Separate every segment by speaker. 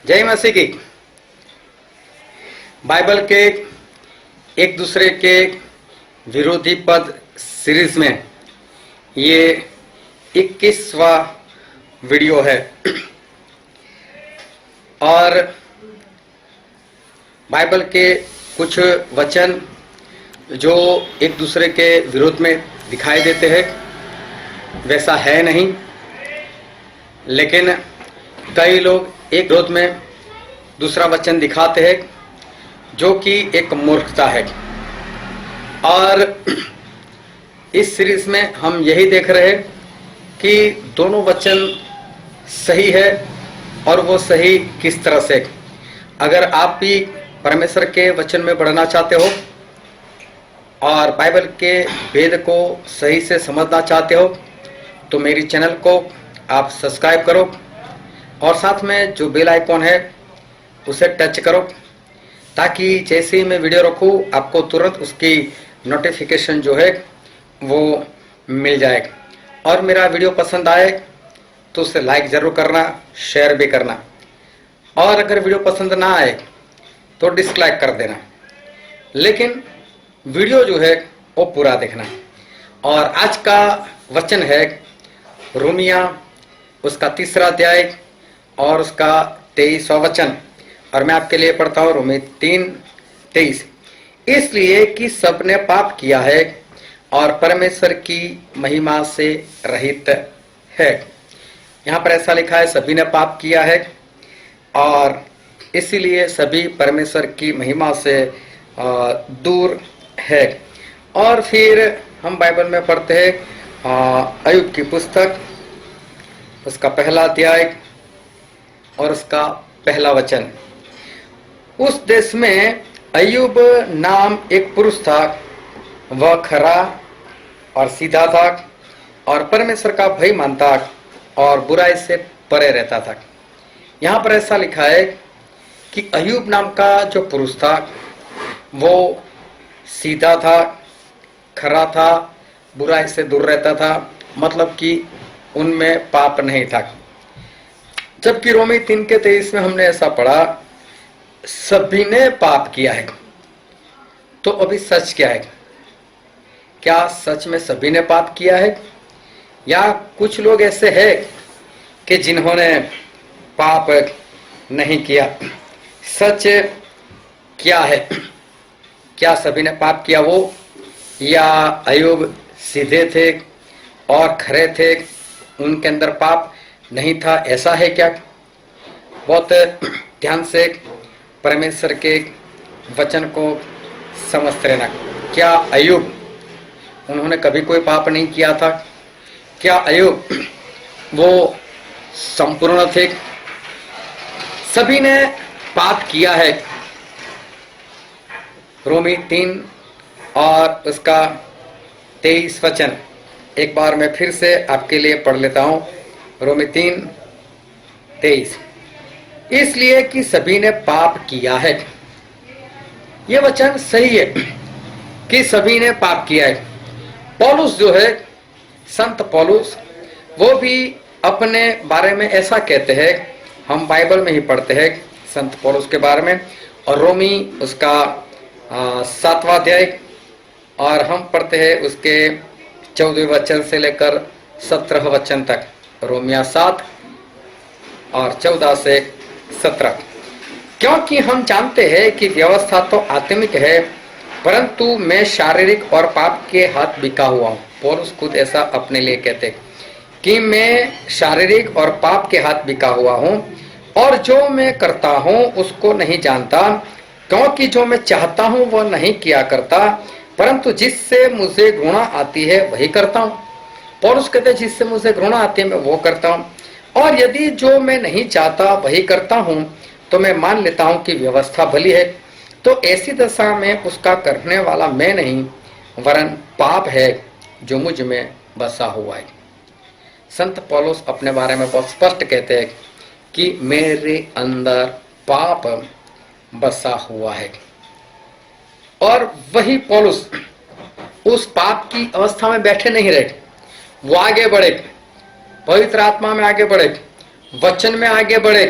Speaker 1: जय मसीह की। बाइबल के एक दूसरे के विरोधी पद सीरीज में ये 21वां वीडियो है और बाइबल के कुछ वचन जो एक दूसरे के विरोध में दिखाई देते हैं वैसा है नहीं, लेकिन कई लोग एक विरोध में दूसरा वचन दिखाते हैं जो कि एक मूर्खता है। और इस सीरीज में हम यही देख रहे हैं कि दोनों वचन सही है और वो सही किस तरह से। अगर आप भी परमेश्वर के वचन में बढ़ना चाहते हो और बाइबल के वेद को सही से समझना चाहते हो तो मेरी चैनल को आप सब्सक्राइब करो और साथ में जो बेल आइकॉन है उसे टच करो ताकि जैसे ही मैं वीडियो रखूँ आपको तुरंत उसकी नोटिफिकेशन जो है वो मिल जाए। और मेरा वीडियो पसंद आए तो उसे लाइक ज़रूर करना, शेयर भी करना, और अगर वीडियो पसंद ना आए तो डिसलाइक कर देना, लेकिन वीडियो जो है वो पूरा देखना। और आज का वचन है रोमिया उसका 3रा अध्याय और उसका 23वां वचन, और मैं आपके लिए पढ़ता हूँ रोमी 3:23। इसलिए कि सबने पाप किया है और परमेश्वर की महिमा से रहित है। यहाँ पर ऐसा लिखा है सभी ने पाप किया है और इसीलिए सभी परमेश्वर की महिमा से दूर है। और फिर हम बाइबल में पढ़ते हैं अय्यूब की पुस्तक उसका 1 अध्याय और उसका 1 वचन। उस देश में अय्यूब नाम एक पुरुष था, वह खरा और सीधा था और परमेश्वर का भय मानता और बुराई से परे रहता था। यहाँ पर ऐसा लिखा है कि अय्यूब नाम का जो पुरुष था वो सीधा था, खरा था, बुराई से दूर रहता था, मतलब कि उनमें पाप नहीं था। जबकि रोमी 3:23 में हमने ऐसा पढ़ा सभी ने पाप किया है। तो अभी सच क्या है? क्या सच में सभी ने पाप किया है या कुछ लोग ऐसे हैं कि जिन्होंने पाप नहीं किया? सच क्या है? क्या सभी ने पाप किया वो, या अय्यूब सीधे थे और खरे थे, उनके अंदर पाप नहीं था, ऐसा है क्या? बहुत ध्यान से परमेश्वर के वचन को समझते रहना। क्या अय्यूब उन्होंने कभी कोई पाप नहीं किया था? क्या अय्यूब वो संपूर्ण थे? सभी ने पाप किया है। रोमी 3 और उसका 23 वचन एक बार मैं फिर से आपके लिए पढ़ लेता हूं। रोमी 3:23। इसलिए कि सभी ने पाप किया है। यह वचन सही है कि सभी ने पाप किया है। पौलुस जो है, संत पौलुस, वो भी अपने बारे में ऐसा कहते हैं। हम बाइबल में ही पढ़ते हैं संत पौलुस के बारे में, और रोमी उसका 7वां अध्याय और हम पढ़ते हैं उसके 14वें वचन से लेकर 17 वचन तक। रोमिया 7 और 14 से 17। क्योंकि हम जानते हैं कि व्यवस्था तो आत्मिक है परंतु मैं शारीरिक और पाप के हाथ बिका हुआ हूँ। पौलुस खुद ऐसा अपने लिए कहते कि मैं शारीरिक और पाप के हाथ बिका हुआ हूँ, और जो मैं करता हूँ उसको नहीं जानता, क्योंकि जो मैं चाहता हूँ वह नहीं किया करता, परंतु जिससे मुझे घृणा आती है वही करता हूँ। पौलुस कहते जिससे मुझे घृणा आती है मैं वो करता हूँ, और यदि जो मैं नहीं चाहता वही करता हूँ तो मैं मान लेता हूँ कि व्यवस्था भली है। तो ऐसी दशा में उसका करने वाला मैं नहीं वरन पाप है जो मुझ में बसा हुआ है। संत पौलुस अपने बारे में बहुत स्पष्ट कहते हैं कि मेरे अंदर पाप बसा हुआ है। और वही पौलुस उस पाप की अवस्था में बैठे नहीं रहे, वो आगे बढ़े, पवित्र आत्मा में आगे बढ़े, वचन में आगे बढ़े,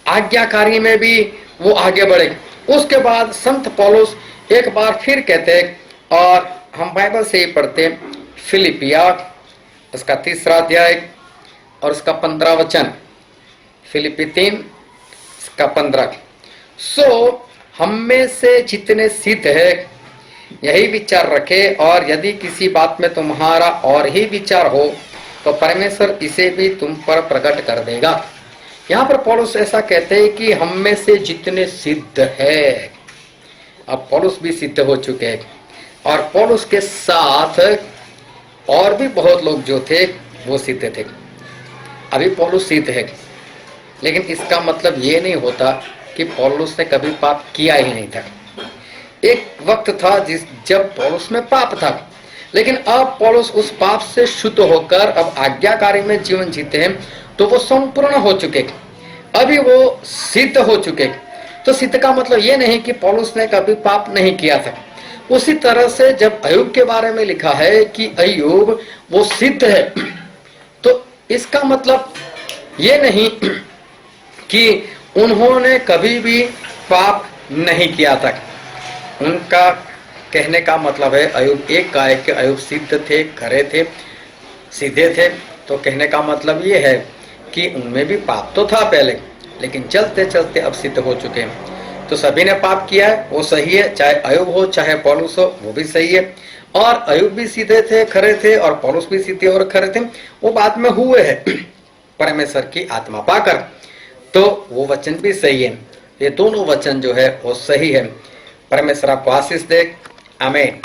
Speaker 1: आज्ञाकारी में भी वो आगे बढ़े। उसके बाद संत पौलुस एक बार फिर कहते हैं, और हम बाइबल से ही पढ़ते हैं, फिलिपिया उसका 3 अध्याय और उसका 15 वचन, फिलिपी 3 इसका 15। सो हम में से जितने सिद्ध है यही विचार रखे, और यदि किसी बात में तुम्हारा और ही विचार हो तो परमेश्वर इसे भी तुम पर प्रकट कर देगा। यहाँ पर पौलुस ऐसा कहते हैं कि हम में से जितने सिद्ध है, अब पौलुस भी सिद्ध हो चुके हैं, और पौलुस के साथ और भी बहुत लोग जो थे वो सिद्ध थे। अभी पौलुस सिद्ध है, लेकिन इसका मतलब ये नहीं होता कि पौलुस ने कभी पाप किया ही नहीं था। एक वक्त था जब पौलुस में पाप था, लेकिन अब पौलुस उस पाप से शुद्ध होकर अब आज्ञाकारी में जीवन जीते हैं, तो वो संपूर्ण हो चुके, अभी वो सिद्ध हो चुके। तो सिद्ध का मतलब ये नहीं कि पौलुस ने कभी पाप नहीं किया था। उसी तरह से जब अय्यूब के बारे में लिखा है कि अय्यूब वो सिद्ध है, तो इसका मतलब ये नहीं कि उन्होंने कभी भी पाप नहीं किया था। उनका कहने का मतलब है, अय्यूब एक का है कि अय्यूब सिद्ध थे, खरे थे, सीधे थे, तो कहने का मतलब ये है कि उनमें भी पाप तो था पहले, लेकिन चलते चलते अब सिद्ध हो चुके हैं। तो सभी ने पाप किया है, वो सही है, चाहे अय्यूब हो चाहे पौलुस हो, वो भी सही है। और अय्यूब भी सीधे थे, खरे थे, और पौलुस भी सीधे और खरे थे, वो बाद में हुए हैं परमेश्वर की आत्मा पाकर, तो वो वचन भी सही है। ये दोनों वचन जो है वो सही है। परमेश्वर आपको आशीष दे। आमीन।